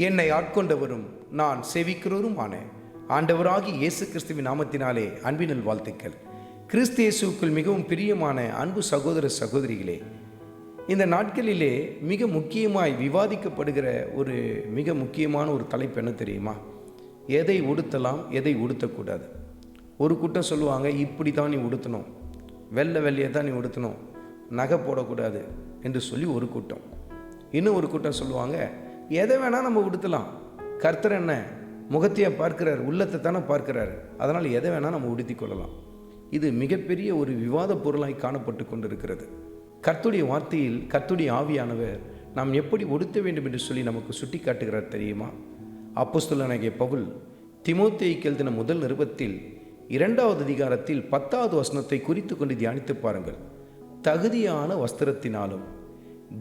என்னை ஆட்கொண்டவரும் நான் சேவிக்கிறவருமான ஆண்டவராகி இயேசு கிறிஸ்துவின் நாமத்தினாலே அன்பினல் வாழ்த்துக்கள். கிறிஸ்து இயேசுவுக்குள் மிகவும் பிரியமான அன்பு சகோதர சகோதரிகளே, இந்த நாட்களிலே மிக முக்கியமாய் விவாதிக்கப்படுகிற மிக முக்கியமான ஒரு தலைப்பு என்ன தெரியுமா? எதை உடுத்தலாம், எதை உடுத்தக்கூடாது. ஒரு கூட்டம் சொல்லுவாங்க, இப்படி தான் நீ உடுத்தணும், வெள்ளையை தான் நீ உடுத்தணும், நகை போடக்கூடாது என்று சொல்லி ஒரு கூட்டம். இன்னும் ஒரு கூட்டம் சொல்லுவாங்க, எதை வேணால் நம்ம உடுத்தலாம், கர்த்தர் என்ன முகத்தையே பார்க்கிறார், உள்ளத்தை தானே பார்க்கிறார், அதனால் எதை வேணால் நம்ம உடுத்தி கொள்ளலாம். இது மிகப்பெரிய ஒரு விவாத பொருளாய் காணப்பட்டு கொண்டிருக்கிறது. கர்த்தருடைய வார்த்தையில் கர்த்தருடைய ஆவியானவர் நாம் எப்படி உடுத்த வேண்டும் என்று சொல்லி நமக்கு சுட்டி காட்டுகிறார் தெரியுமா? அப்போஸ்தலனாகிய பவுல் தீமோத்தேயுக்கு எழுதின முதல் நிருபத்தில் 2வது அதிகாரத்தில் 10வது வசனத்தை குறித்து கொண்டு தியானித்து பாருங்கள். தகுதியான வஸ்திரத்தினாலும்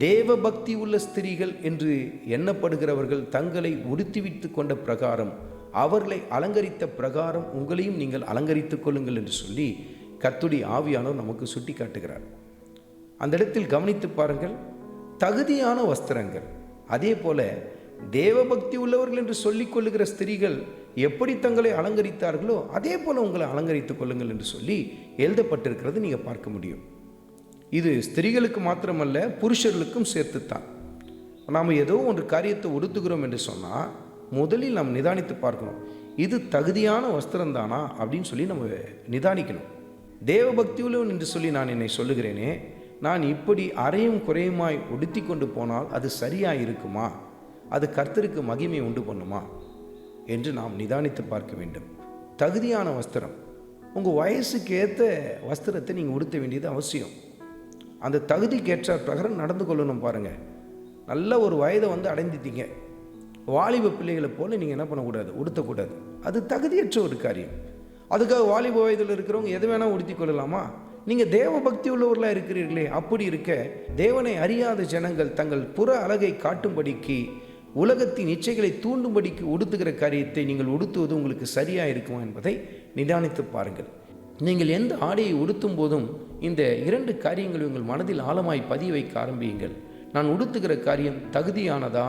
தேவ பக்தி உள்ள ஸ்திரீகள் என்று எண்ணப்படுகிறவர்கள் தங்களை உடுத்திவிட்டு கொண்ட பிரகாரம், அவர்களை அலங்கரித்த பிரகாரம் உங்களையும் நீங்கள் அலங்கரித்துக் கொள்ளுங்கள் என்று சொல்லி கர்த்தருடைய ஆவியானவர் நமக்கு சுட்டி காட்டுகிறார். அந்த இடத்தில் கவனித்து பாருங்கள், தகுதியான வஸ்திரங்கள். அதே போல தேவ பக்தி உள்ளவர்கள் என்று சொல்லிக் கொள்ளுகிற ஸ்திரீகள் எப்படி தங்களை அலங்கரித்தார்களோ அதே போல உங்களை அலங்கரித்துக் கொள்ளுங்கள் என்று சொல்லி எழுதப்பட்டிருக்கிறது நீங்கள் பார்க்க முடியும். இது ஸ்திரீகளுக்கு மாத்திரமல்ல, புருஷர்களுக்கும் சேர்த்துத்தான். நாம் ஏதோ ஒரு காரியத்தை உடுத்துகிறோம் என்று சொன்னால் முதலில் நாம் நிதானித்து பார்க்கணும், இது தகுதியான வஸ்திரம் தானா அப்படின்னு சொல்லி நம்ம நிதானிக்கணும். தேவ பக்தி உள்ளவன் என்று சொல்லி நான் என்னை சொல்லுகிறேனே, நான் இப்படி அரையும் குறையுமாய் உடுத்தி கொண்டு போனால் அது சரியாக இருக்குமா, அது கர்த்தருக்கு மகிமை உண்டு பண்ணுமா என்று நாம் நிதானித்து பார்க்க வேண்டும். தகுதியான வஸ்திரம், உங்கள் வயசுக்கு ஏற்ற வஸ்திரத்தை நீங்கள் உடுத்த வேண்டியது அவசியம். அந்த தகுதிக்கேற்ற பிரகாரம் நடந்து கொள்ளணும். பாருங்கள், நல்ல ஒரு வயதை அடைந்துட்டீங்க, வாலிப பிள்ளைகளை போல் நீங்கள் என்ன பண்ணக்கூடாது, உடுத்தக்கூடாது. அது தகுதியற்ற ஒரு காரியம். அதுக்காக வாலிப வயதில் இருக்கிறவங்க எது வேணால் உடுத்தி கொள்ளலாமா? நீங்கள் தேவ பக்தி உள்ளவர்களாக இருக்கிறீர்களே, அப்படி இருக்க தேவனை அறியாத ஜனங்கள் தங்கள் புற அழகை காட்டும்படிக்கு, உலகத்தின் இச்சைகளை தூண்டும்படிக்கு உடுத்துகிற காரியத்தை நீங்கள் உடுத்துவது உங்களுக்கு சரியாக இருக்குமா என்பதை நிதானித்து பாருங்கள். நீங்கள் எந்த ஆடையை உடுத்தும் போதும் இந்த 2 காரியங்களை உங்கள் மனதில் ஆழமாய் பதிய வைக்க ஆரம்பியுங்கள். நான் உடுத்துகிற காரியம் தகுதியானதா,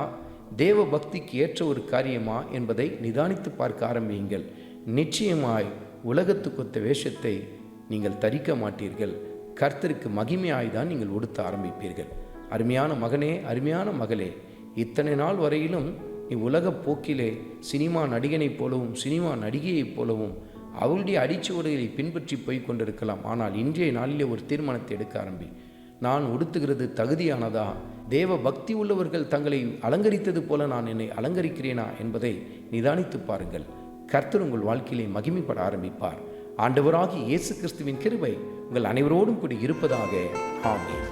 தேவ பக்திக்கு ஏற்ற ஒரு காரியமா என்பதை நிதானித்து பார்க்க ஆரம்பியுங்கள். நிச்சயமாய் உலகத்துக்கொத்த வேஷத்தை நீங்கள் தரிக்க மாட்டீர்கள். கர்த்தருக்கு மகிமையாய்தான் நீங்கள் உடுத்த ஆரம்பிப்பீர்கள். அருமையான மகனே, அருமையான மகளே, இத்தனை நாள் வரையிலும் நீ உலக போக்கிலே சினிமா நடிகனைப் போலவும் சினிமா நடிகையைப் போலவும் அவளுடைய அடிச்சுவடுகளை பின்பற்றி போய் கொண்டிருக்கலாம். ஆனால் இன்றைய நாளிலே ஒரு தீர்மானத்தை எடுக்க ஆரம்பி. நான் உடுத்துகிறது தகுதியானதா, தேவ பக்தி உள்ளவர்கள் தங்களை அலங்கரித்தது போல நான் என்னை அலங்கரிக்கிறேனா என்பதை நிதானித்து பாருங்கள். கர்த்தர் உங்கள் வாழ்க்கையிலே மகிமைப்பட ஆரம்பிப்பார். ஆண்டவராகிய இயேசு கிறிஸ்துவின் கிருபை உங்கள் அனைவரோடும் கூடி இருப்பதாக. ஆமென்.